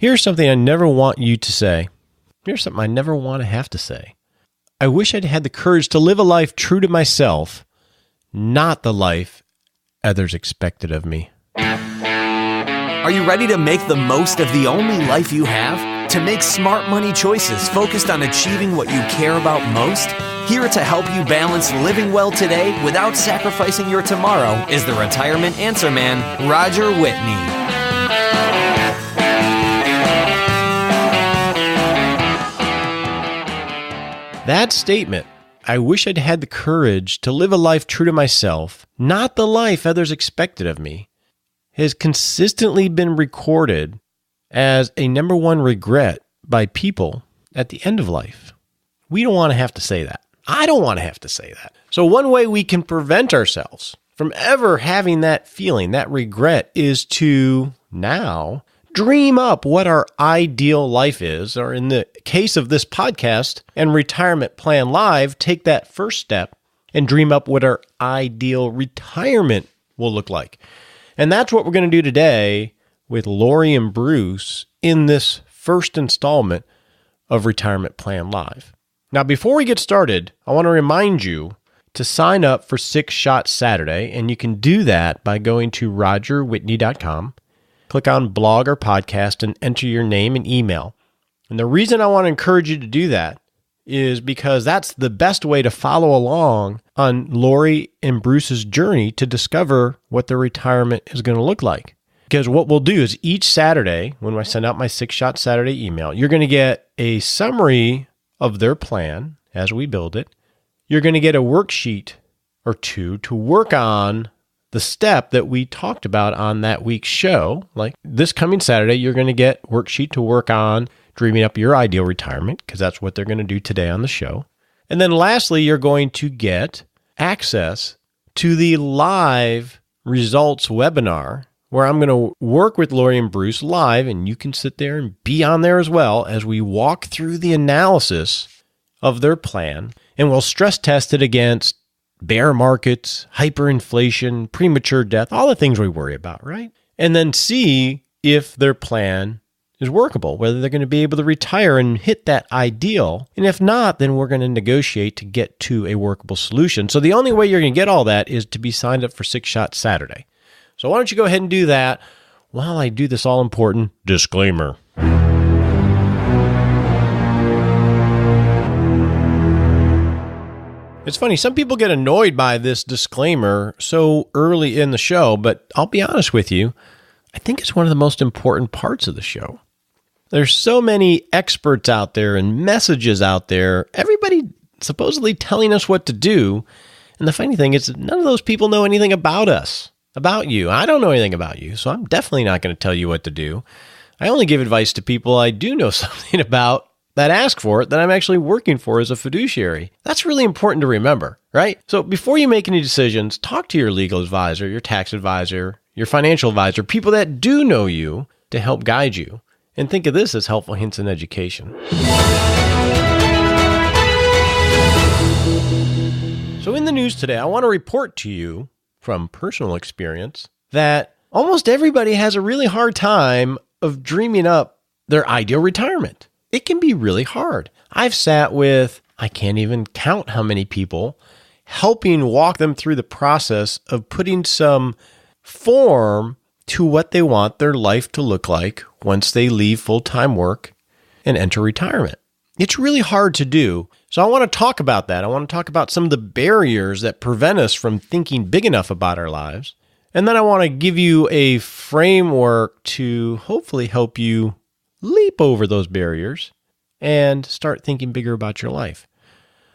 Here's something I never want you to say. Here's something I never want to have to say. I wish I'd had the courage to live a life true to myself, not the life others expected of me. Are you ready to make the most of the only life you have? To make smart money choices focused on achieving what you care about most? Here to help you balance living well today without sacrificing your tomorrow is the Retirement Answer Man, Roger Whitney. That statement, I wish I'd had the courage to live a life true to myself, not the life others expected of me, has consistently been recorded as a number one regret by people at the end of life. We don't want to have to say that. I don't want to have to say that. So one way we can prevent ourselves from ever having that feeling, that regret, is to now dream up what our ideal life is, or in the case of this podcast and Retirement Plan Live, take that first step and dream up what our ideal retirement will look like. And that's what we're going to do today with Laurie and Bruce in this first installment of Retirement Plan Live. Now, before we get started, I want to remind you to sign up for 6 Shot Saturday, and you can do that by going to rogerwhitney.com. Click on blog or podcast and enter your name and email. And the reason I want to encourage you to do that is because that's the best way to follow along on Laurie and Bruce's journey to discover what their retirement is going to look like. Because what we'll do is each Saturday, when I send out my 6 Shot Saturday email, you're going to get a summary of their plan as we build it. You're going to get a worksheet or two to work on the step that we talked about on that week's show. Like this coming Saturday, you're going to get a worksheet to work on dreaming up your ideal retirement, because that's what they're going to do today on the show. And then lastly, you're going to get access to the live results webinar, where I'm going to work with Laurie and Bruce live, and you can sit there and be on there as well as we walk through the analysis of their plan, and we'll stress test it against bear markets, hyperinflation, premature death, all the things we worry about, right? And then see if their plan is workable, whether they're going to be able to retire and hit that ideal. And if not, then we're going to negotiate to get to a workable solution. So the only way you're going to get all that is to be signed up for 6 Shot Saturday. So why don't you go ahead and do that while I do this all-important disclaimer. It's funny, some people get annoyed by this disclaimer so early in the show, but I'll be honest with you, I think it's one of the most important parts of the show. There's so many experts out there and messages out there, everybody supposedly telling us what to do. And the funny thing is, none of those people know anything about us, about you. I don't know anything about you, so I'm definitely not going to tell you what to do. I only give advice to people I do know something about, that ask for it, that I'm actually working for as a fiduciary. That's really important to remember, right? So before you make any decisions, talk to your legal advisor, your tax advisor, your financial advisor, people that do know you to help guide you. And think of this as helpful hints in education. So in the news today, I want to report to you from personal experience that almost everybody has a really hard time of dreaming up their ideal retirement. It can be really hard. I've sat with, I can't even count how many people, helping walk them through the process of putting some form to what they want their life to look like once they leave full-time work and enter retirement. It's really hard to do. So I want to talk about that. I want to talk about some of the barriers that prevent us from thinking big enough about our lives. And then I want to give you a framework to hopefully help you leap over those barriers and start thinking bigger about your life.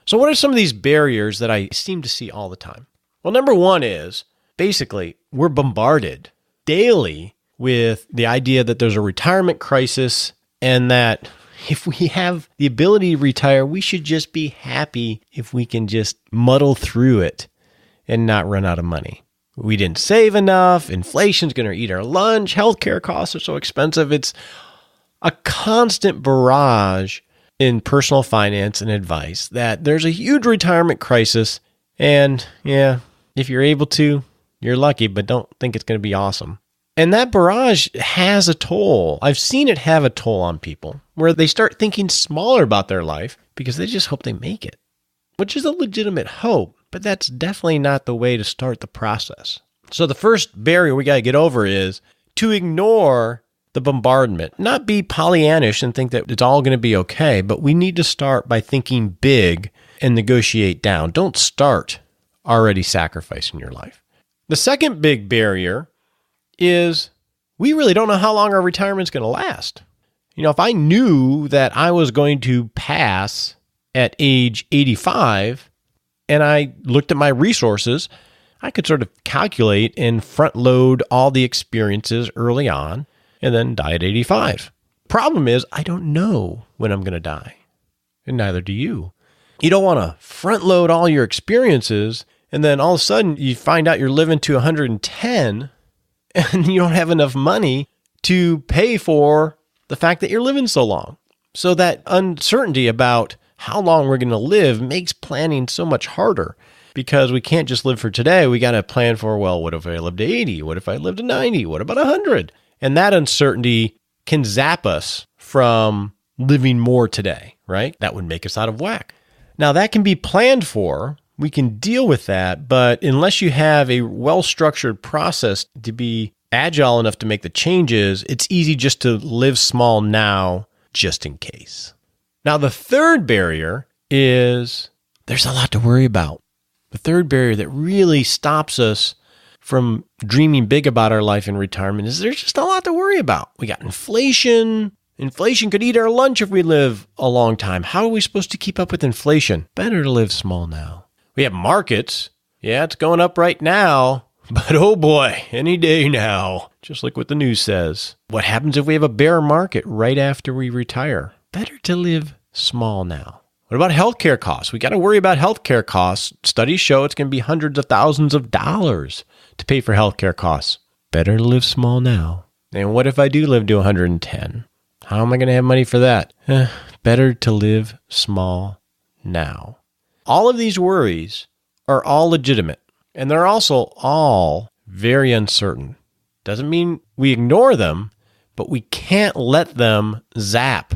So what are some of these barriers that I seem to see all the time? Well, number one is basically we're bombarded daily with the idea that there's a retirement crisis and that if we have the ability to retire, we should just be happy if we can just muddle through it and not run out of money. We didn't save enough. Inflation's going to eat our lunch. Healthcare costs are so expensive. It's a constant barrage in personal finance and advice that there's a huge retirement crisis. And yeah, if you're able to, you're lucky, but don't think it's going to be awesome. And that barrage has a toll. I've seen it have a toll on people where they start thinking smaller about their life because they just hope they make it, which is a legitimate hope, but that's definitely not the way to start the process. So the first barrier we got to get over is to ignore the bombardment, not be Pollyannish and think that it's all going to be okay, but we need to start by thinking big and negotiate down. Don't start already sacrificing your life. The second big barrier is we really don't know how long our retirement's going to last. If I knew that I was going to pass at age 85 and I looked at my resources, I could sort of calculate and front load all the experiences early on and then die at 85. Problem is, I don't know when I'm going to die, and neither do you. You don't want to front load all your experiences and then all of a sudden you find out you're living to 110 and you don't have enough money to pay for the fact that you're living so long. So that uncertainty about how long we're going to live makes planning so much harder because we can't just live for today. We got to plan for, well, what if I live to 80? What if I live to 90? What about 100? And that uncertainty can zap us from living more today, right? That would make us out of whack. Now, that can be planned for. We can deal with that, but unless you have a well-structured process to be agile enough to make the changes, it's easy just to live small now, just in case. Now, the third barrier is there's a lot to worry about. The third barrier that really stops us from dreaming big about our life in retirement is there's just a lot to worry about. We got inflation. Inflation could eat our lunch if we live a long time. How are we supposed to keep up with inflation? Better to live small now. We have markets. Yeah, it's going up right now, but oh boy, any day now, just like what the news says. What happens if we have a bear market right after we retire? Better to live small now. What about healthcare costs? We got to worry about healthcare costs. Studies show it's going to be hundreds of thousands of dollars to pay for healthcare costs. Better to live small now. And what if I do live to 110? How am I going to have money for that? Better to live small now. All of these worries are all legitimate, and they're also all very uncertain. Doesn't mean we ignore them, but we can't let them zap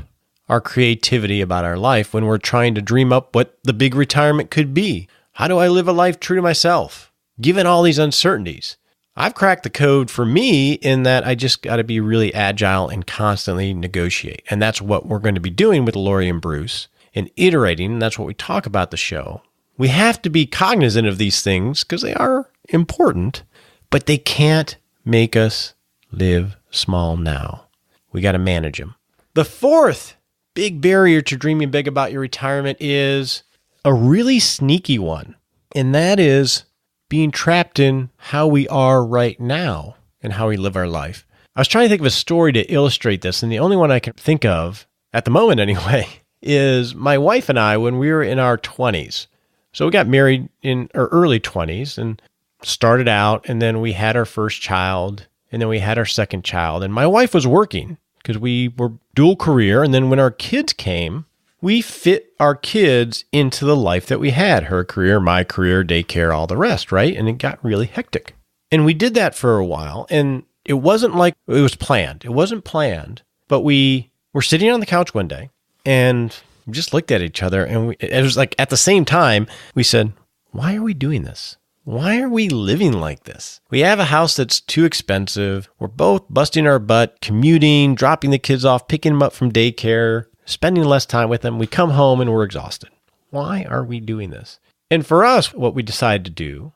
our creativity about our life when we're trying to dream up what the big retirement could be. How do I live a life true to myself, given all these uncertainties? I've cracked the code for me in that I just got to be really agile and constantly negotiate. And that's what we're going to be doing with Laurie and Bruce. And iterating, and that's what we talk about the show. We have to be cognizant of these things because they are important, but they can't make us live small now. We got to manage them. The fourth big barrier to dreaming big about your retirement is a really sneaky one, and that is being trapped in how we are right now and how we live our life. I was trying to think of a story to illustrate this, and the only one I can think of, at the moment anyway, is my wife and I when we were in our 20s. So we got married in our early 20s and started out, and then we had our first child, and then we had our second child. And my wife was working because we were dual career. And then when our kids came, we fit our kids into the life that we had, her career, my career, daycare, all the rest, right? And it got really hectic. And we did that for a while. And it wasn't like it was planned. It wasn't planned, but we were sitting on the couch one day and we just looked at each other, and it was like at the same time, we said, why are we doing this? Why are we living like this? We have a house that's too expensive. We're both busting our butt, commuting, dropping the kids off, picking them up from daycare, spending less time with them. We come home and we're exhausted. Why are we doing this? And for us, what we decided to do,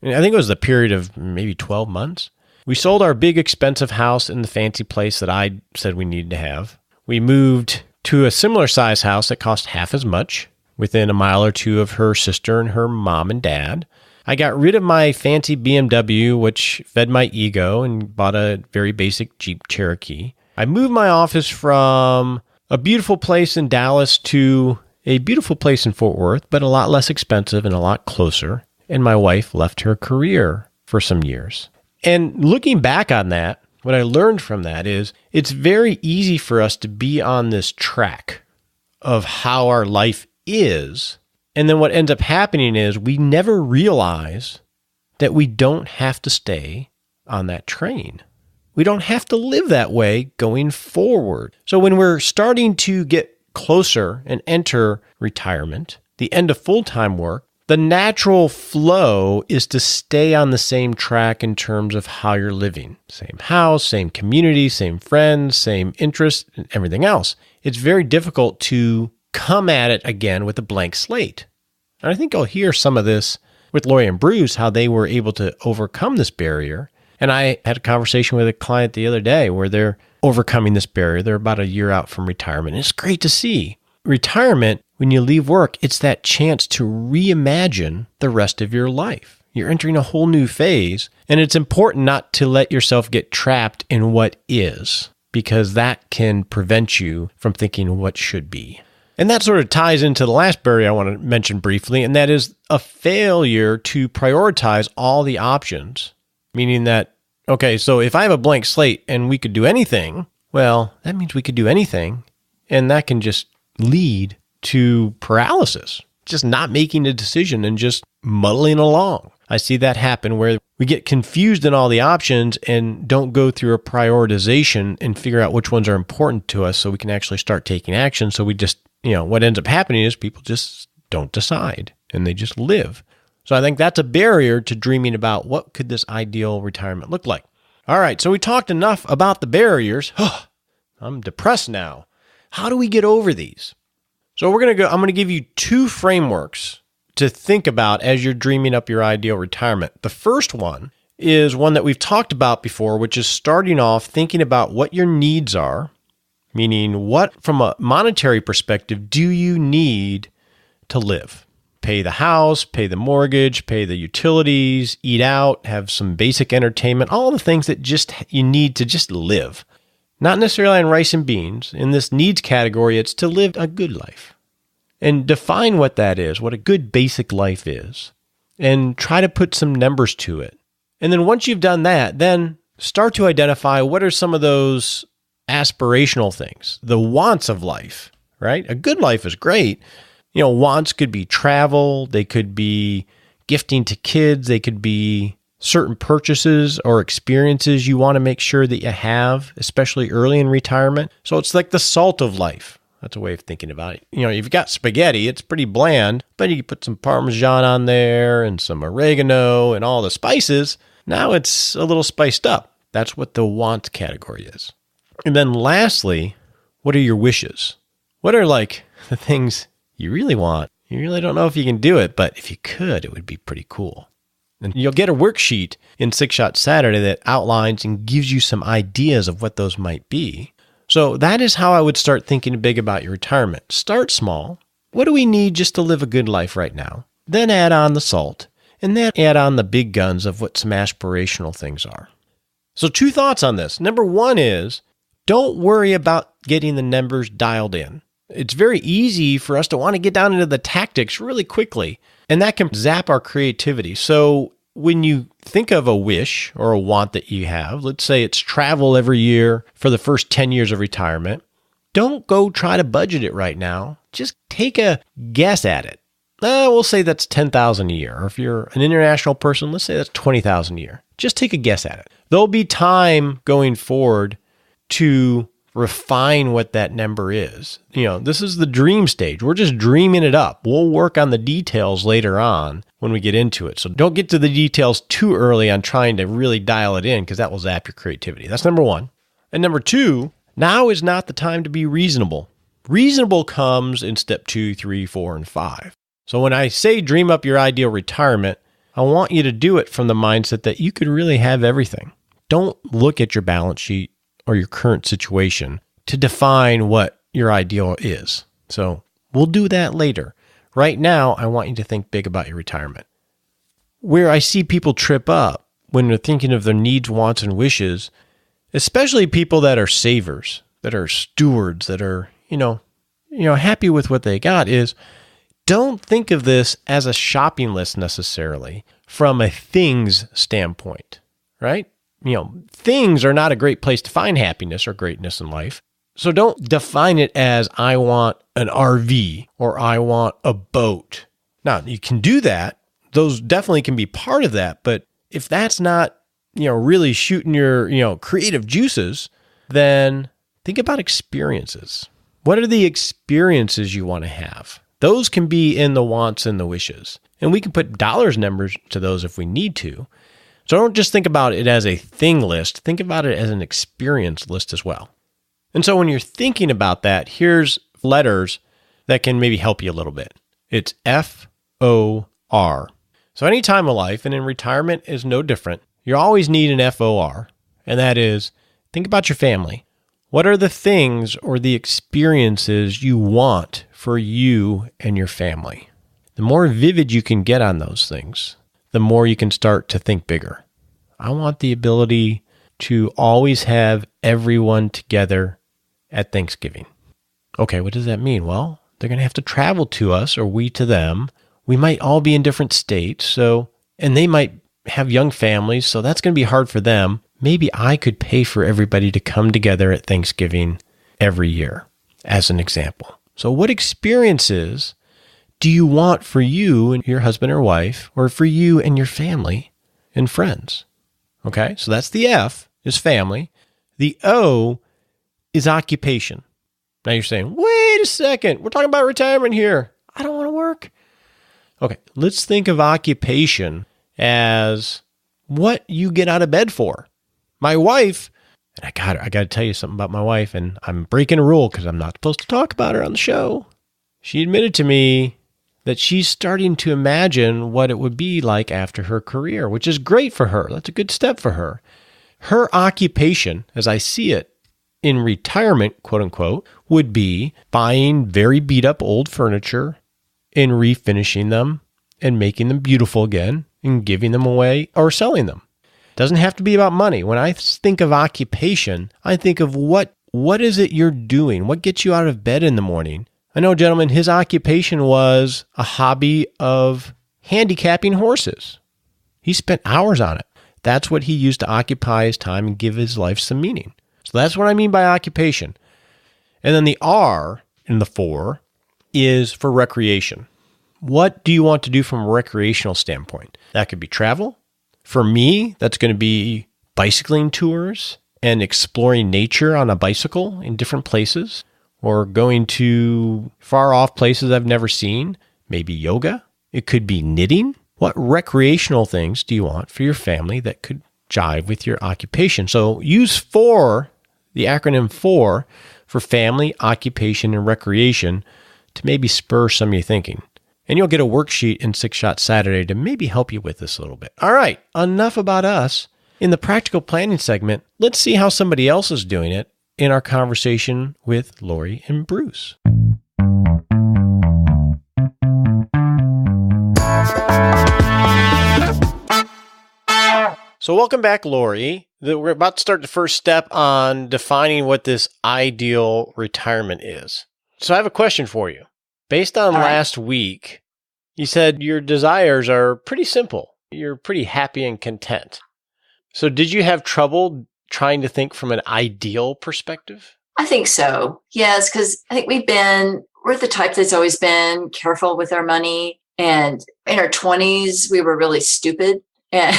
and I think it was the period of maybe 12 months, we sold our big expensive house in the fancy place that I said we needed to have. We moved to a similar size house that cost half as much, within a mile or two of her sister and her mom and dad. I got rid of my fancy BMW, which fed my ego, and bought a very basic Jeep Cherokee. I moved my office from a beautiful place in Dallas to a beautiful place in Fort Worth, but a lot less expensive and a lot closer. And my wife left her career for some years. And looking back on that, what I learned from that is it's very easy for us to be on this track of how our life is. And then what ends up happening is we never realize that we don't have to stay on that train. we don't have to live that way going forward. So when we're starting to get closer and enter retirement, the end of full-time work, the natural flow is to stay on the same track in terms of how you're living. Same house, same community, same friends, same interests, and everything else. It's very difficult to come at it again with a blank slate. And I think I'll hear some of this with Laurie and Bruce, how they were able to overcome this barrier. And I had a conversation with a client the other day where they're overcoming this barrier. They're about a year out from retirement. And it's great to see. Retirement, when you leave work, it's that chance to reimagine the rest of your life. You're entering a whole new phase, and it's important not to let yourself get trapped in what is, because that can prevent you from thinking what should be. And that sort of ties into the last barrier I want to mention briefly, and that is a failure to prioritize all the options, meaning that, okay, so if I have a blank slate and we could do anything, well, that means we could do anything, and that can just lead to paralysis, just not making a decision and just muddling along. I see that happen where we get confused in all the options and don't go through a prioritization and figure out which ones are important to us so we can actually start taking action. So we just, what ends up happening is people just don't decide and they just live. So I think that's a barrier to dreaming about what could this ideal retirement look like. All right, so we talked enough about the barriers. I'm depressed now. How do we get over these? So I'm going to give you two frameworks to think about as you're dreaming up your ideal retirement. The first one is one that we've talked about before, which is starting off thinking about what your needs are, meaning what, from a monetary perspective, do you need to live? Pay the house, pay the mortgage, pay the utilities, eat out, have some basic entertainment, all the things that just you need to just live. Not necessarily on rice and beans. In this needs category, it's to live a good life. And define what that is, what a good basic life is, and try to put some numbers to it. And then once you've done that, then start to identify what are some of those aspirational things, the wants of life, right? A good life is great. Wants could be travel, they could be gifting to kids, they could be certain purchases or experiences you want to make sure that you have, especially early in retirement. So it's like the salt of life. That's a way of thinking about it. You've got spaghetti, it's pretty bland, but you can put some Parmesan on there and some oregano and all the spices. Now it's a little spiced up. That's what the want category is. And then lastly, what are your wishes? What are the things you really want? You really don't know if you can do it, but if you could, it would be pretty cool. And you'll get a worksheet in Six Shot Saturday that outlines and gives you some ideas of what those might be. So that is how I would start thinking big about your retirement. Start small. What do we need just to live a good life right now? Then add on the salt, and then add on the big guns of what some aspirational things are. So 2 thoughts on this. Number 1 is, don't worry about getting the numbers dialed in. It's very easy for us to want to get down into the tactics really quickly, and that can zap our creativity. So when you think of a wish or a want that you have, let's say it's travel every year for the first 10 years of retirement, don't go try to budget it right now. Just take a guess at it. We'll say that's $10,000 a year. Or if you're an international person, let's say that's $20,000 a year. Just take a guess at it. There'll be time going forward to refine what that number is. This is the dream stage. We're just dreaming it up. We'll work on the details later on when we get into it. So don't get to the details too early on trying to really dial it in, because that will zap your creativity. That's number 1. And number 2, now is not the time to be reasonable. Reasonable comes in step 2, 3, 4, and 5. So when I say dream up your ideal retirement, I want you to do it from the mindset that you could really have everything. Don't look at your balance sheet or your current situation to define what your ideal is. So we'll do that later. Right now, I want you to think big about your retirement. Where I see people trip up when they're thinking of their needs, wants, and wishes, especially people that are savers, that are stewards, that are, happy with what they got, is don't think of this as a shopping list necessarily from a things standpoint, right? Things are not a great place to find happiness or greatness in life. So don't define it as I want an RV or I want a boat. Now, you can do that. Those definitely can be part of that. But if that's not, really shooting your, creative juices, then think about experiences. What are the experiences you want to have? Those can be in the wants and the wishes. And we can put dollars numbers to those if we need to. So don't just think about it as a thing list. Think about it as an experience list as well. And so when you're thinking about that, here's letters that can maybe help you a little bit. It's FOR. So any time of life, and in retirement is no different, you always need an FOR. And that is, think about your family. What are the things or the experiences you want for you and your family? The more vivid you can get on those things, the more you can start to think bigger. I want the ability to always have everyone together at Thanksgiving. Okay, what does that mean? Well, they're going to have to travel to us or we to them. We might all be in different states, and they might have young families, so that's going to be hard for them. Maybe I could pay for everybody to come together at Thanksgiving every year, as an example. So what experiences do you want for you and your husband or wife, or for you and your family and friends? Okay, so that's the F, is family. The O is occupation. Now you're saying, wait a second, we're talking about retirement here. I don't want to work. Okay, let's think of occupation as what you get out of bed for. My wife, and I got to tell you something about my wife, and I'm breaking a rule because I'm not supposed to talk about her on the show. She admitted to me that she's starting to imagine what it would be like after her career, which is great for her. That's a good step for her. Her occupation, as I see it in retirement, quote unquote, would be buying very beat up old furniture and refinishing them and making them beautiful again and giving them away or selling them. Doesn't have to be about money. When I think of occupation, I think of what is it you're doing? What gets you out of bed in the morning? I know, gentlemen, his occupation was a hobby of handicapping horses. He spent hours on it. That's what he used to occupy his time and give his life some meaning. So that's what I mean by occupation. And then the R in the 4 is for recreation. What do you want to do from a recreational standpoint? That could be travel. For me, that's going to be bicycling tours and exploring nature on a bicycle in different places, or going to far off places I've never seen, maybe yoga. It could be knitting. What recreational things do you want for your family that could jive with your occupation? So use 4, the acronym 4, for family, occupation, and recreation to maybe spur some of your thinking. And you'll get a worksheet in 6 Shot Saturday to maybe help you with this a little bit. All right, enough about us. In the practical planning segment, let's see how somebody else is doing it in our conversation with Laurie and Bruce. So welcome back, Laurie. We're about to start the first step on defining what this ideal retirement is. So I have a question for you. Based on last week, you said your desires are pretty simple. You're pretty happy and content. So did you have trouble trying to think from an ideal perspective? I think so. Yes, because I think we're the type that's always been careful with our money. And in our 20s, we were really stupid. And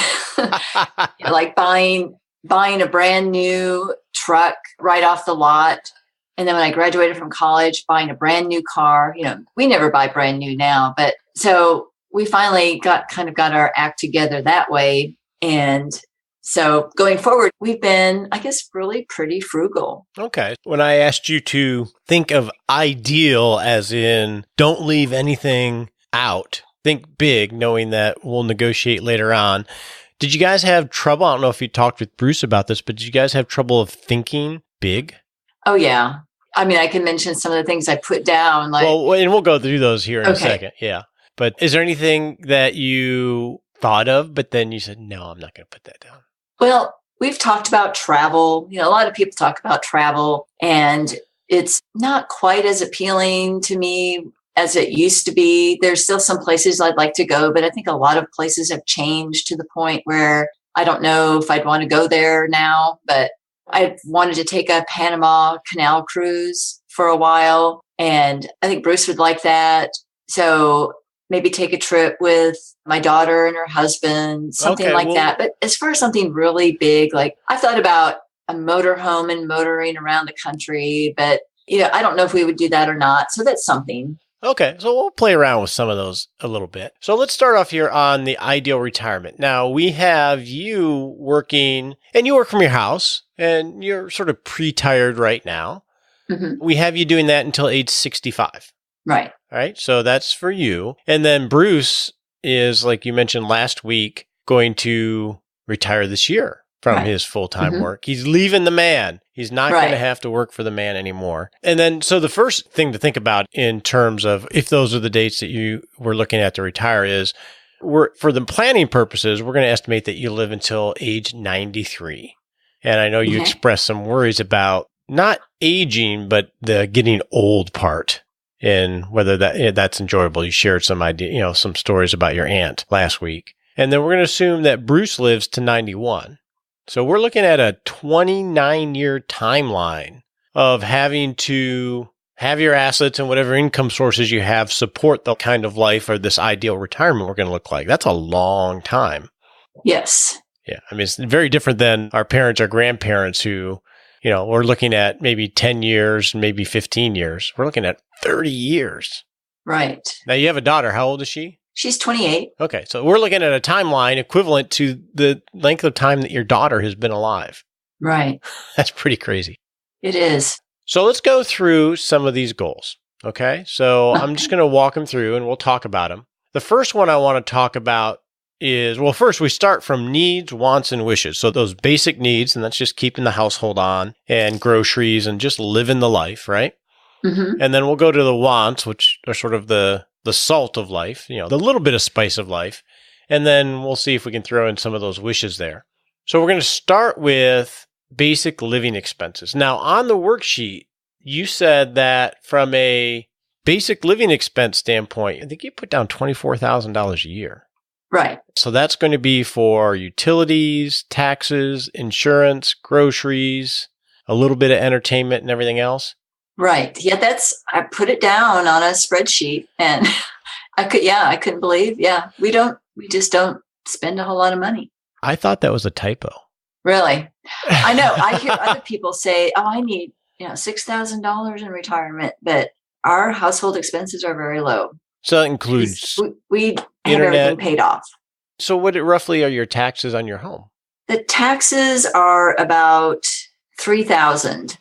like buying a brand new truck right off the lot. And then when I graduated from college, buying a brand new car. We never buy brand new now, but so we finally got our act together that way. And so going forward, we've been, I guess, really pretty frugal. Okay. When I asked you to think of ideal as in don't leave anything out, think big, knowing that we'll negotiate later on. Did you guys have trouble? I don't know if you talked with Bruce about this, but did you guys have trouble of thinking big? Oh, yeah. I mean, I can mention some of the things I put down. And we'll go through those here in a second. Yeah. But is there anything that you thought of, but then you said, no, I'm not going to put that down? Well, we've talked about travel. A lot of people talk about travel, and it's not quite as appealing to me as it used to be. There's still some places I'd like to go, but I think a lot of places have changed to the point where I don't know if I'd want to go there now, but I wanted to take a Panama Canal cruise for a while, and I think Bruce would like that. So maybe take a trip with my daughter and her husband, something Okay, like well, that. But as far as something really big, like I thought about a motorhome and motoring around the country, but I don't know if we would do that or not. So that's something. okay, so we'll play around with some of those a little bit. So let's start off here on the ideal retirement. Now, we have you working, and you work from your house, and you're sort of pre-tired right now. Mm-hmm. We have you doing that until age 65. Right. All right, so that's for you. And then Bruce is, like you mentioned last week, going to retire this year from his full-time work. He's leaving the man. He's not going to have to work for the man anymore. And then, so the first thing to think about in terms of if those are the dates that you were looking at to retire is, for the planning purposes, we're going to estimate that you live until age 93. And I know you expressed some worries about not aging, but the getting old part. And whether that's enjoyable. You shared some idea, some stories about your aunt last week. And then we're going to assume that Bruce lives to 91. So we're looking at a 29-year timeline of having to have your assets and whatever income sources you have support the kind of life or this ideal retirement we're going to look like. That's a long time. Yes. Yeah. I mean, it's very different than our parents or grandparents who, we're looking at maybe 10 years, maybe 15 years. We're looking at 30 years. Right. Now, you have a daughter. How old is she? She's 28. Okay. So we're looking at a timeline equivalent to the length of time that your daughter has been alive. Right. That's pretty crazy. It is. So let's go through some of these goals. Okay. So I'm just going to walk them through and we'll talk about them. The first one I want to talk about is, well, first we start from needs, wants, and wishes. So those basic needs, and that's just keeping the household on and groceries and just living the life, right? Mm-hmm. And then we'll go to the wants, which are sort of the salt of life, the little bit of spice of life. And then we'll see if we can throw in some of those wishes there. So we're going to start with basic living expenses. Now, on the worksheet, you said that from a basic living expense standpoint, I think you put down $24,000 a year. Right. So that's going to be for utilities, taxes, insurance, groceries, a little bit of entertainment and everything else. Right. Yeah, I put it down on a spreadsheet and I couldn't believe. Yeah, we just don't spend a whole lot of money. I thought that was a typo. Really? I know. I hear other people say, oh, I need, $6,000 in retirement, but our household expenses are very low. So that includes we have internet. Everything paid off. So what roughly are your taxes on your home? The taxes are about $3,000.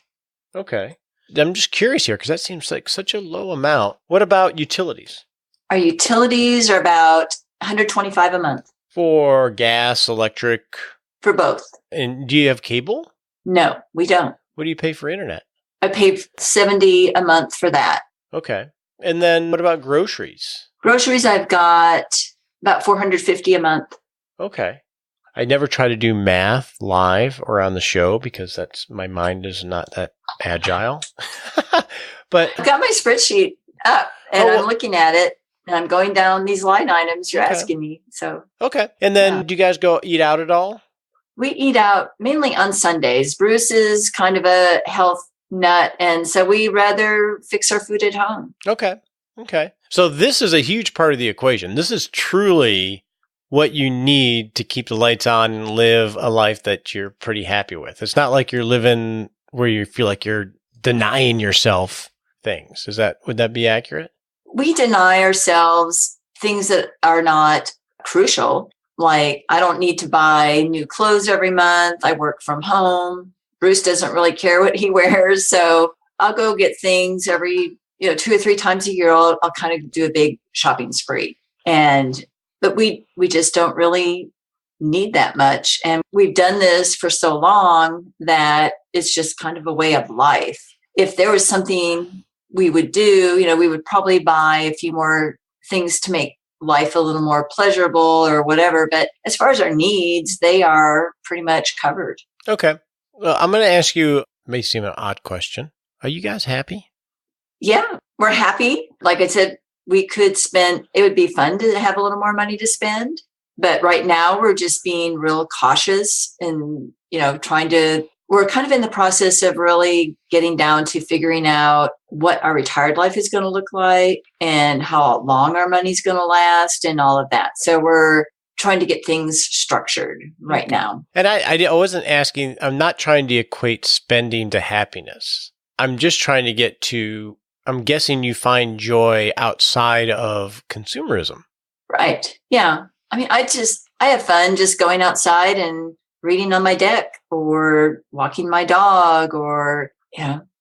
Okay. I'm just curious here because that seems like such a low amount. What about utilities? Our utilities are about $125 a month. For gas, electric? For both. And do you have cable? No, we don't. What do you pay for internet? I pay $70 a month for that. Okay. And then what about groceries? Groceries, I've got about $450 a month. Okay. I never try to do math live or on the show because my mind is not that agile. But I've got my spreadsheet up and I'm looking at it and I'm going down these line items you're asking me. So okay. And then do you guys go eat out at all? We eat out mainly on Sundays. Bruce is kind of a health nut, and so we rather fix our food at home. Okay. So this is a huge part of the equation. This is truly what you need to keep the lights on and live a life that you're pretty happy with. It's not like you're living where you feel like you're denying yourself things. Would that be accurate? We deny ourselves things that are not crucial. Like, I don't need to buy new clothes every month. I work from home. Bruce doesn't really care what he wears. So I'll go get things every, 2 or 3 times a year. I'll kind of do a big shopping spree. But we just don't really need that much. And we've done this for so long that it's just kind of a way of life. If there was something we would do, we would probably buy a few more things to make life a little more pleasurable or whatever. But as far as our needs, they are pretty much covered. Okay. Well, I'm going to ask you, it may seem an odd question. Are you guys happy? Yeah, we're happy. Like I said, it would be fun to have a little more money to spend. But right now we're just being real cautious and, trying to we're kind of in the process of really getting down to figuring out what our retired life is going to look like and how long our money's going to last and all of that. So we're trying to get things structured right now. And I wasn't asking, I'm not trying to equate spending to happiness. I'm just trying to get to, I'm guessing you find joy outside of consumerism. Right. Yeah. I mean, I have fun just going outside and reading on my deck or walking my dog or,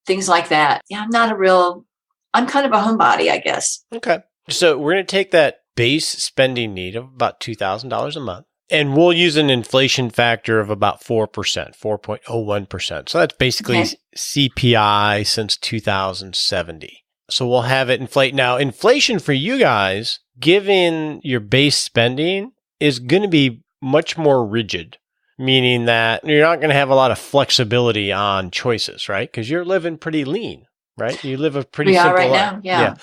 things like that. Yeah, I'm kind of a homebody, I guess. Okay. So we're going to take that base spending need of about $2,000 a month, and we'll use an inflation factor of about 4%, 4.01%. So that's basically CPI since 2070. So we'll have it inflate. Now, inflation for you guys, given your base spending, is going to be much more rigid, meaning that you're not going to have a lot of flexibility on choices, right? Because you're living pretty lean, right? You live a pretty simple right life. now. Yeah.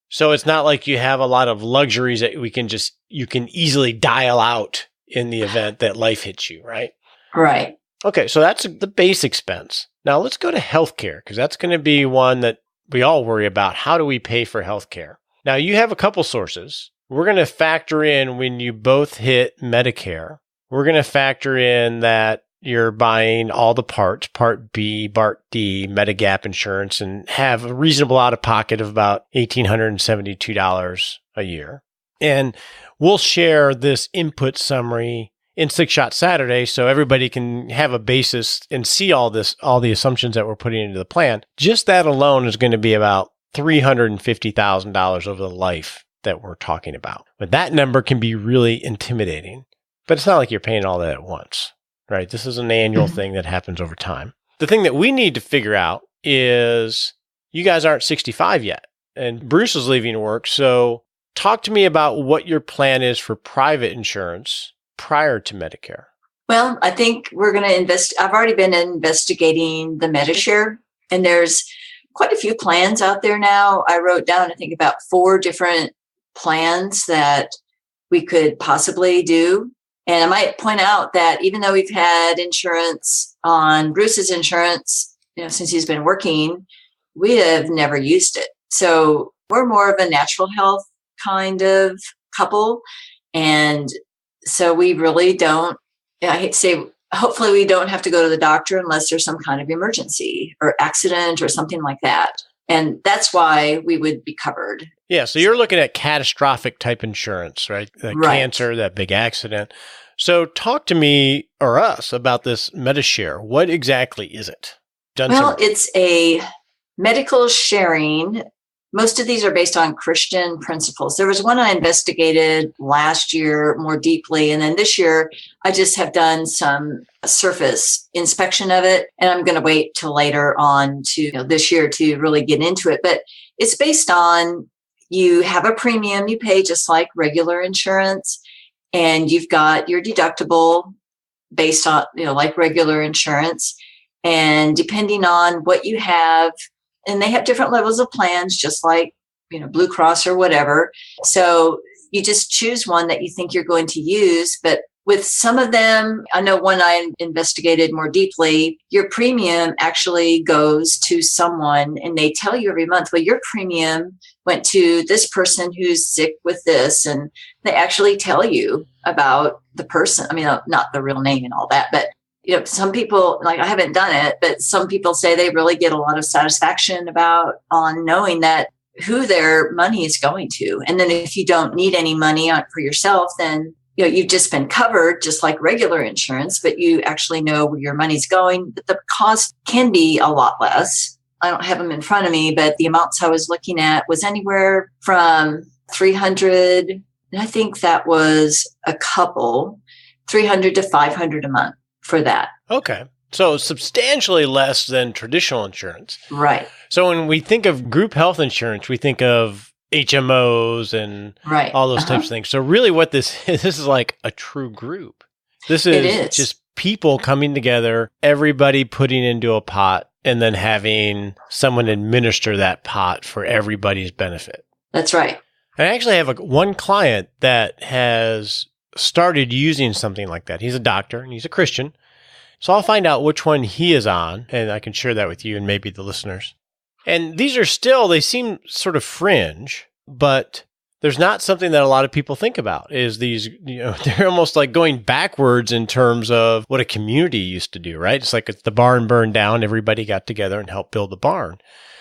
So it's not like you have a lot of luxuries that you can easily dial out in the event that life hits you, right? Right. Okay, so that's the base expense. Now let's go to healthcare, because that's going to be one that we all worry about. How do we pay for healthcare? Now you have a couple sources. We're going to factor in when you both hit Medicare. We're going to factor in that you're buying all the parts, Part B, Part D, Medigap insurance, and have a reasonable out-of-pocket of about $1,872 a year. And we'll share this input summary in Six Shot Saturday so everybody can have a basis and see all the assumptions that we're putting into the plan. Just that alone is going to be about $350,000 over the life that we're talking about. But that number can be really intimidating. But it's not like you're paying all that at once, right? This is an annual thing that happens over time. The thing that we need to figure out is you guys aren't 65 yet, and Bruce is leaving work. So talk to me about what your plan is for private insurance prior to Medicare. Well, I think we're going to I've already been investigating the Medishare, and there's quite a few plans out there now. I wrote down, I think, about 4 different plans that we could possibly do. And I might point out that even though we've had insurance on Bruce's insurance, since he's been working, we have never used it. So we're more of a natural health kind of couple. And so we really don't, I hate to say, hopefully we don't have to go to the doctor unless there's some kind of emergency or accident or something like that. And that's why we would be covered. Yeah. So you're looking at catastrophic type insurance, right? Cancer, that big accident. So talk to me or us about this Medishare. What exactly is it? It's a medical sharing. Most of these are based on Christian principles. There was one I investigated last year more deeply. And then this year, I just have done some surface inspection of it. And I'm going to wait till later on to this year to really get into it. But it's based on, you have a premium you pay just like regular insurance. And you've got your deductible based on, like regular insurance. And depending on what you have, and they have different levels of plans, just like, Blue Cross or whatever. So you just choose one that you think you're going to use. But with some of them, I know one I investigated more deeply, your premium actually goes to someone and they tell you every month, well, your premium went to this person who's sick with this. And they actually tell you about the person. I mean, not the real name and all that, but some people, like, I haven't done it, but some people say they really get a lot of satisfaction on knowing that who their money is going to. And then if you don't need any money for yourself, then you've just been covered just like regular insurance, but you actually know where your money's going. But the cost can be a lot less. I don't have them in front of me, but the amounts I was looking at was anywhere from $300, and I think that was a couple, $300 to $500 a month for that. Okay. So substantially less than traditional insurance. Right. So when we think of group health insurance, we think of HMOs and all those types of things. So really what this is like a true group. This is just people coming together, everybody putting into a pot, and then having someone administer that pot for everybody's benefit. That's right. I actually have one client that has started using something like that. He's a doctor and he's a Christian. So I'll find out which one he is on, and I can share that with you and maybe the listeners. And these are still, they seem sort of fringe, but there's not something that a lot of people think about is these, they're almost like going backwards in terms of what a community used to do, right? It's like if the barn burned down, everybody got together and helped build the barn.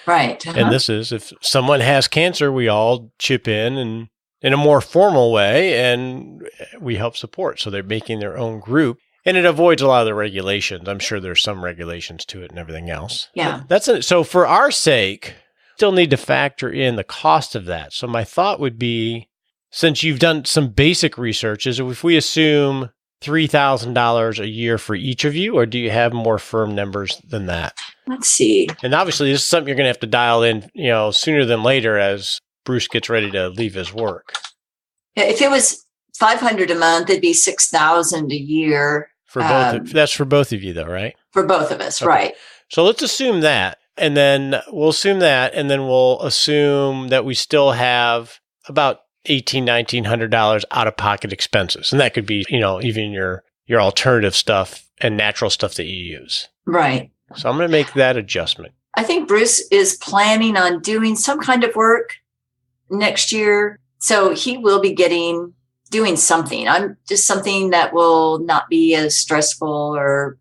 Right. And this is, if someone has cancer, we all chip in a more formal way, and we help support. So they're making their own group. And it avoids a lot of the regulations. I'm sure there's some regulations to it and everything else. Yeah. So for our sake, still need to factor in the cost of that. So my thought would be, since you've done some basic research, is if we assume $3,000 a year for each of you, or do you have more firm numbers than that? Let's see. And obviously, this is something you're going to have to dial in, sooner than later as Bruce gets ready to leave his work. Yeah, if it was $500 a month, it'd be $6,000 a year. For both, that's for both of you, though, right? For both of us, okay. Right. So let's assume that, and then we'll assume that we still have about $1,800-$1,900 out-of-pocket expenses, and that could be, even your alternative stuff and natural stuff that you use. Right. So I'm going to make that adjustment. I think Bruce is planning on doing some kind of work next year, so he will be doing something. I'm just something that will not be as stressful or,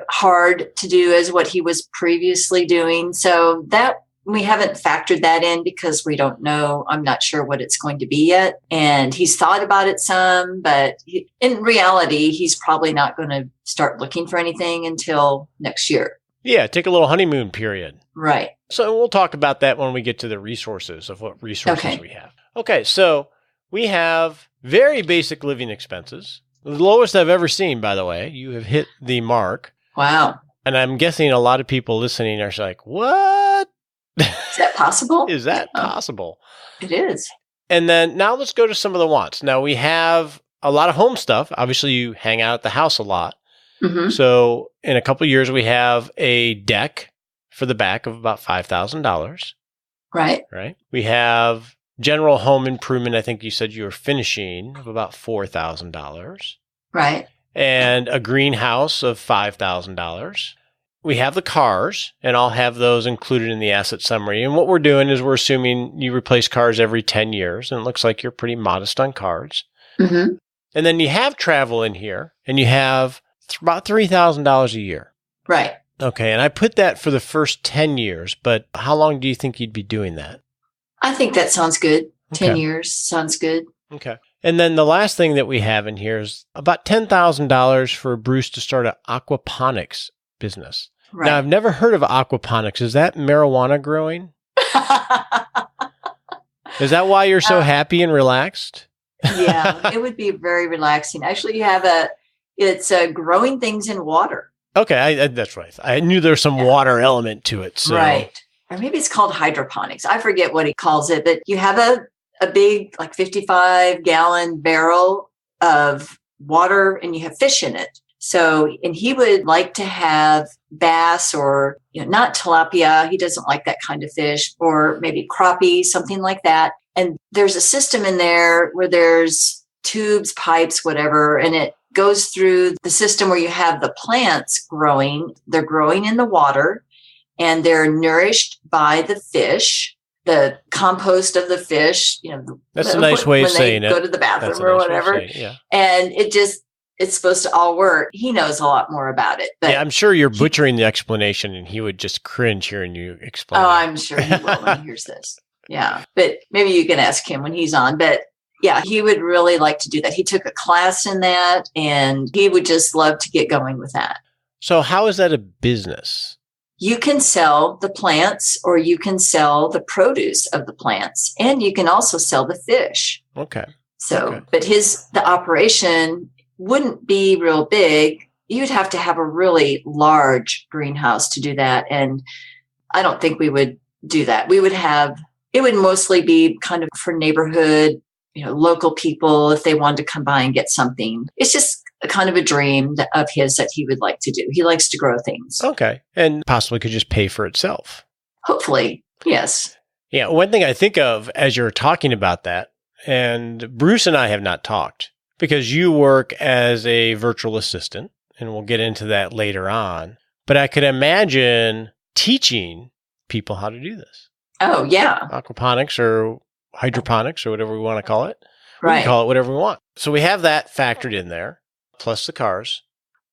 hard to do as what he was previously doing. So that we haven't factored that in because we don't know. I'm not sure what it's going to be yet. And he's thought about it some, but in reality, he's probably not going to start looking for anything until next year. Yeah, take a little honeymoon period. Right. So we'll talk about that when we get to the resources of what resources we have. Okay, so we have very basic living expenses. The lowest I've ever seen, by the way. You have hit the mark. Wow. And I'm guessing a lot of people listening are like, what? Is that possible? Is that possible? It is. And then now let's go to some of the wants. Now we have a lot of home stuff. Obviously, you hang out at the house a lot. Mm-hmm. So in a couple of years, we have a deck for the back of about $5,000. Right. Right. We have general home improvement. I think you said you were finishing of about $4,000. Right. And a greenhouse of $5,000. We have the cars, and I'll have those included in the asset summary. And what we're doing is we're assuming you replace cars every 10 years, and it looks like you're pretty modest on cars. Mm-hmm. And then you have travel in here, and you have about $3,000 a year. Right. Okay, and I put that for the first 10 years, but how long do you think you'd be doing that? I think that sounds good. Okay. 10 years sounds good. Okay. And then the last thing that we have in here is about $10,000 for Bruce to start an aquaponics business. Right. Now, I've never heard of aquaponics. Is that marijuana growing? Is that why you're so happy and relaxed? Yeah, it would be very relaxing. Actually, it's growing things in water. Okay, that's right. I knew there was some water element to it. So. Right. Or maybe it's called hydroponics. I forget what he calls it, but you have a big, like 55-gallon barrel of water and you have fish in it. So, and he would like to have bass or, not tilapia. He doesn't like that kind of fish, or maybe crappie, something like that. And there's a system in there where there's tubes, pipes, whatever, and it goes through the system where you have the plants growing. They're growing in the water and they're nourished by the fish, the compost of the fish. That's a nice way of saying it. Go to the bathroom or whatever. Yeah. And it's supposed to all work. He knows a lot more about it. But yeah, I'm sure you're butchering the explanation and he would just cringe hearing you explain. Oh, I'm sure he will when he hears this. Yeah. But maybe you can ask him when he's on. But yeah, he would really like to do that. He took a class in that and he would just love to get going with that. So how is that a business? You can sell the plants or you can sell the produce of the plants, and you can also sell the fish. Okay. So, but the operation wouldn't be real big. You'd have to have a really large greenhouse to do that. And I don't think we would do that. It would mostly be kind of for neighborhood, local people, if they wanted to come by and get something. It's just a kind of a dream of his that he would like to do. He likes to grow things. Okay. And possibly could just pay for itself. Hopefully. Yes. Yeah. One thing I think of as you're talking about that, and Bruce and I have not talked, because you work as a virtual assistant and we'll get into that later on. But I could imagine teaching people how to do this. Oh, yeah. Aquaponics or hydroponics or whatever we want to call it. We Right. can call it whatever we want. So we have that factored in there, plus the cars.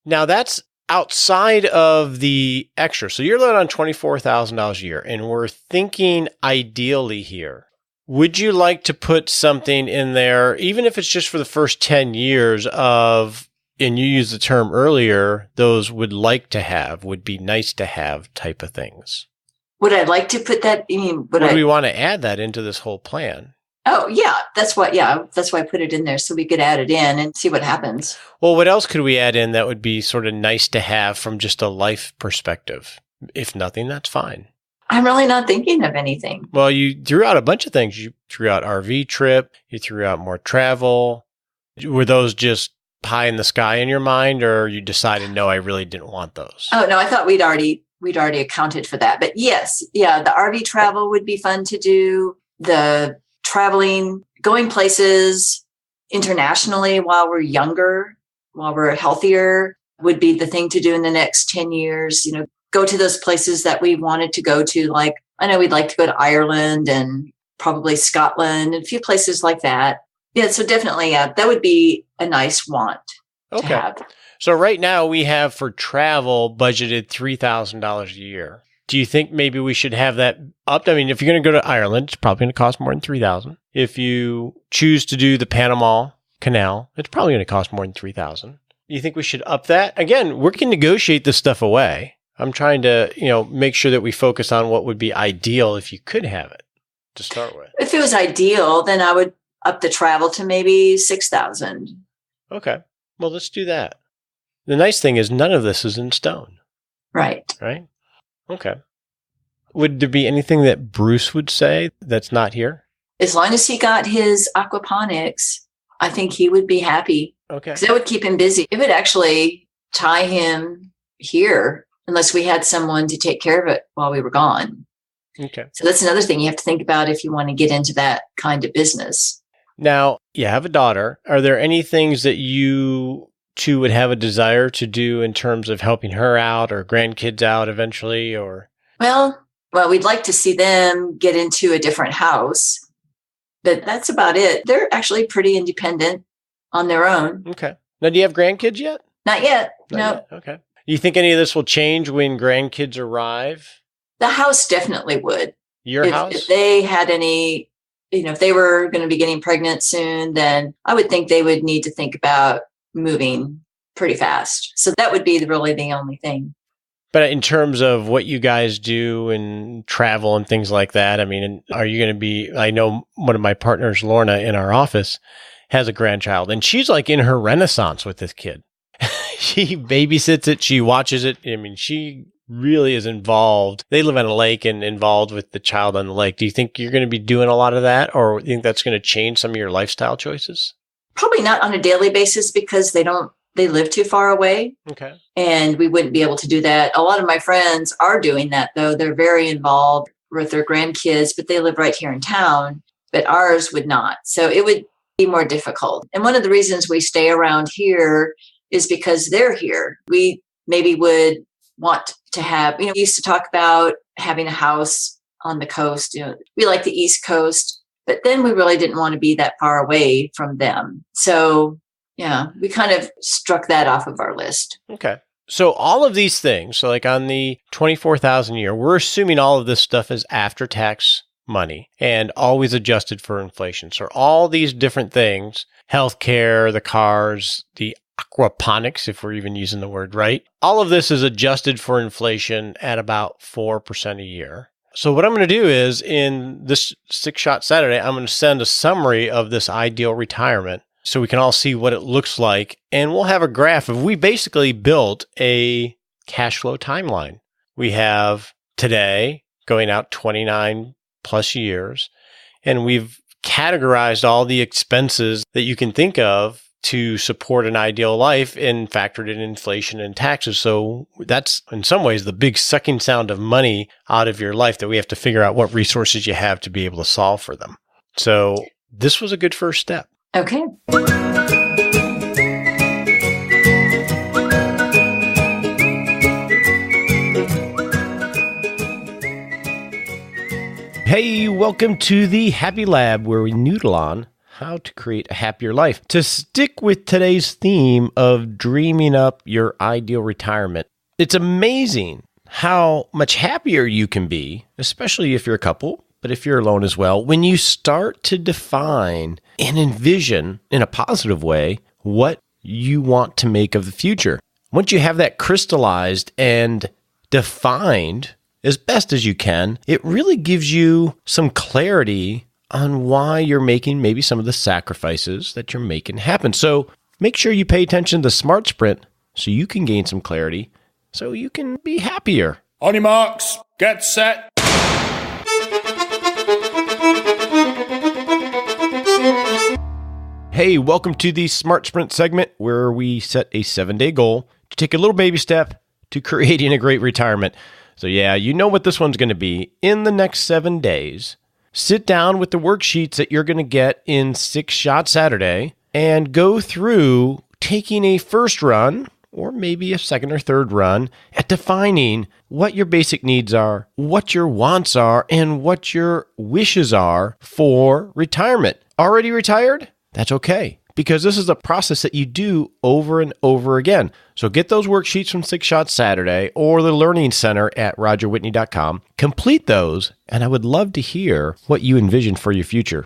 Now that's outside of the extra. So you're living on $24,000 a year, and we're thinking ideally here. Would you like to put something in there, even if it's just for the first 10 years of, and you used the term earlier, those would like to have, would be nice to have type of things? Would I like to put that? You mean, Would we want to add that into this whole plan? Oh, yeah. That's why I put it in there so we could add it in and see what happens. Well, what else could we add in that would be sort of nice to have from just a life perspective? If nothing, that's fine. I'm really not thinking of anything. Well, you threw out a bunch of things. You threw out RV trip. You threw out more travel. Were those just pie in the sky in your mind, or you decided, no, I really didn't want those? Oh, no, I thought we'd already accounted for that. But yes, yeah, the RV travel would be fun to do. The traveling, going places internationally while we're younger, while we're healthier, would be the thing to do in the next 10 years. You know, go to those places that we wanted to go to. Like, I know we'd like to go to Ireland and probably Scotland and a few places like that. Yeah, so definitely, that would be a nice want to have. So right now we have for travel budgeted $3,000 a year. Do you think maybe we should have that up? I mean, if you're going to go to Ireland, it's probably going to cost more than $3,000. If you choose to do the Panama Canal, it's probably going to cost more than $3,000. Do you think we should up that? Again, we can negotiate this stuff away. I'm trying to, make sure that we focus on what would be ideal if you could have it to start with. If it was ideal, then I would up the travel to maybe $6,000. Okay. Well, let's do that. The nice thing is none of this is in stone. Right. Right? Okay. Would there be anything that Bruce would say that's not here? As long as he got his aquaponics, I think he would be happy. Okay. Because that would keep him busy. It would actually tie him here unless we had someone to take care of it while we were gone. Okay. So that's another thing you have to think about if you want to get into that kind of business. Now, you have a daughter. Are there any things that you two would have a desire to do in terms of helping her out or grandkids out eventually, or? Well, we'd like to see them get into a different house, but that's about it. They're actually pretty independent on their own. Okay. Now, do you have grandkids yet? Not yet. No. Yet. Okay. You think any of this will change when grandkids arrive? The house definitely would. Your house? If they had any, if they were going to be getting pregnant soon, then I would think they would need to think about moving pretty fast. So that would be really the only thing. But in terms of what you guys do and travel and things like that, I mean, are you going to be, I know one of my partners, Lorna, in our office has a grandchild, and she's like in her renaissance with this kid. She babysits it. She watches it. I mean, she really is involved. They live on a lake and involved with the child on the lake. Do you think you're going to be doing a lot of that, or do you think that's going to change some of your lifestyle choices? Probably not on a daily basis because they live too far away. Okay. And we wouldn't be able to do that. A lot of my friends are doing that, though. They're very involved with their grandkids, but they live right here in town, but ours would not. So it would be more difficult. And one of the reasons we stay around here is because they're here. We maybe would want to have, we used to talk about having a house on the coast. We like the East Coast. But then we really didn't want to be that far away from them. So, yeah, we kind of struck that off of our list. Okay. So all of these things, so like on the $24,000 a year, we're assuming all of this stuff is after-tax money and always adjusted for inflation. So all these different things, healthcare, the cars, the aquaponics, if we're even using the word right, all of this is adjusted for inflation at about 4% a year. So what I'm going to do is in this 6-Shot Saturday, I'm going to send a summary of this ideal retirement so we can all see what it looks like. And we'll have a graph of, we basically built a cash flow timeline. We have today going out 29 plus years, and we've categorized all the expenses that you can think of to support an ideal life and factored in inflation and taxes. So that's in some ways the big sucking sound of money out of your life that we have to figure out what resources you have to be able to solve for them. So this was a good first step. Okay. Hey, welcome to the Happy Lab, where we noodle on how to create a happier life. To stick with today's theme of dreaming up your ideal retirement, it's amazing how much happier you can be, especially if you're a couple, but if you're alone as well, when you start to define and envision in a positive way what you want to make of the future. Once you have that crystallized and defined as best as you can, it really gives you some clarity on why you're making maybe some of the sacrifices that you're making happen. So make sure you pay attention to Smart Sprint so you can gain some clarity, so you can be happier. On your marks, get set. Hey, welcome to the Smart Sprint segment where we set a 7-day goal to take a little baby step to creating a great retirement. So yeah, you know what this one's going to be. In the next 7 days, sit down with the worksheets that you're going to get in 6 Shot Saturday and go through taking a first run or maybe a second or third run at defining what your basic needs are, what your wants are, and what your wishes are for retirement. Already retired? That's okay, because this is a process that you do over and over again. So get those worksheets from 6 Shots Saturday or the Learning Center at rogerwhitney.com. Complete those, and I would love to hear what you envision for your future.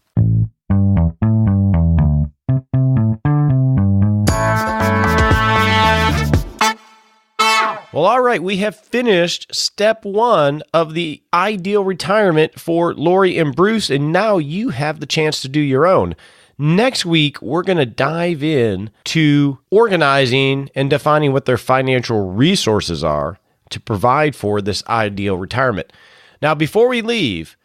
Well, all right, we have finished step 1 of the ideal retirement for Laurie and Bruce, and now you have the chance to do your own. Next week, we're going to dive in to organizing and defining what their financial resources are to provide for this ideal retirement. Now, before we leave,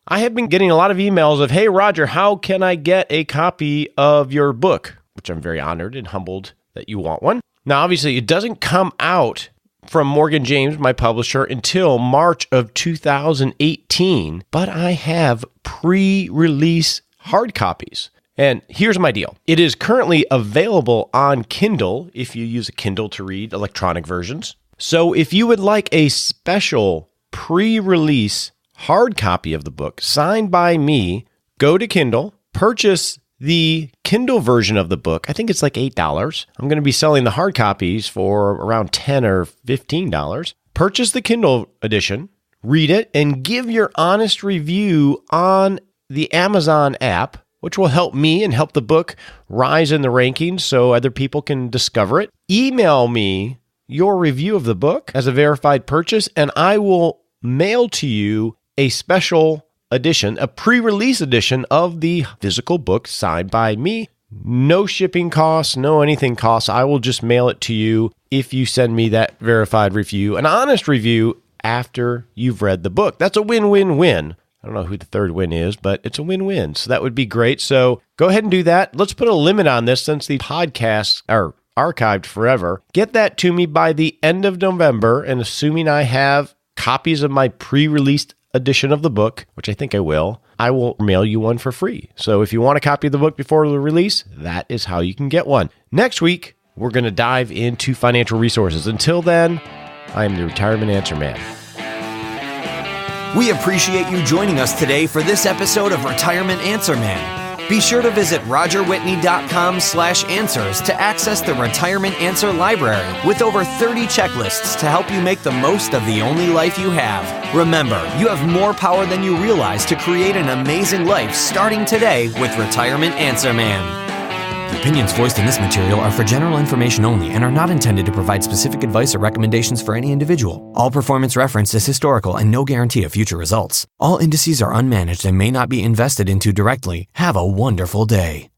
I have been getting a lot of emails of, hey, Roger, how can I get a copy of your book? Which I'm very honored and humbled that you want one. Now, obviously, it doesn't come out from Morgan James, my publisher, until March of 2018, but I have pre-release hard copies. And here's my deal. It is currently available on Kindle if you use a Kindle to read electronic versions. So if you would like a special pre-release hard copy of the book signed by me, go to Kindle, purchase the Kindle version of the book. I think it's like $8. I'm going to be selling the hard copies for around $10 or $15. Purchase the Kindle edition, read it, and give your honest review on the Amazon app, which will help me and help the book rise in the rankings so other people can discover it. Email me your review of the book as a verified purchase, and I will mail to you a special edition, a pre-release edition of the physical book signed by me. No shipping costs, no anything costs. I will just mail it to you if you send me that verified review, an honest review after you've read the book. That's a win-win-win. I don't know who the third win is, but it's a win-win. So that would be great. So go ahead and do that. Let's put a limit on this since the podcasts are archived forever. Get that to me by the end of November. And assuming I have copies of my pre-released edition of the book, which I think I will mail you one for free. So if you want a copy of the book before the release, that is how you can get one. Next week, we're going to dive into financial resources. Until then, I am the Retirement Answer Man. We appreciate you joining us today for this episode of Retirement Answer Man. Be sure to visit rogerwhitney.com/answers to access the Retirement Answer Library with over 30 checklists to help you make the most of the only life you have. Remember, you have more power than you realize to create an amazing life starting today with Retirement Answer Man. The opinions voiced in this material are for general information only and are not intended to provide specific advice or recommendations for any individual. All performance referenced is historical and no guarantee of future results. All indices are unmanaged and may not be invested into directly. Have a wonderful day.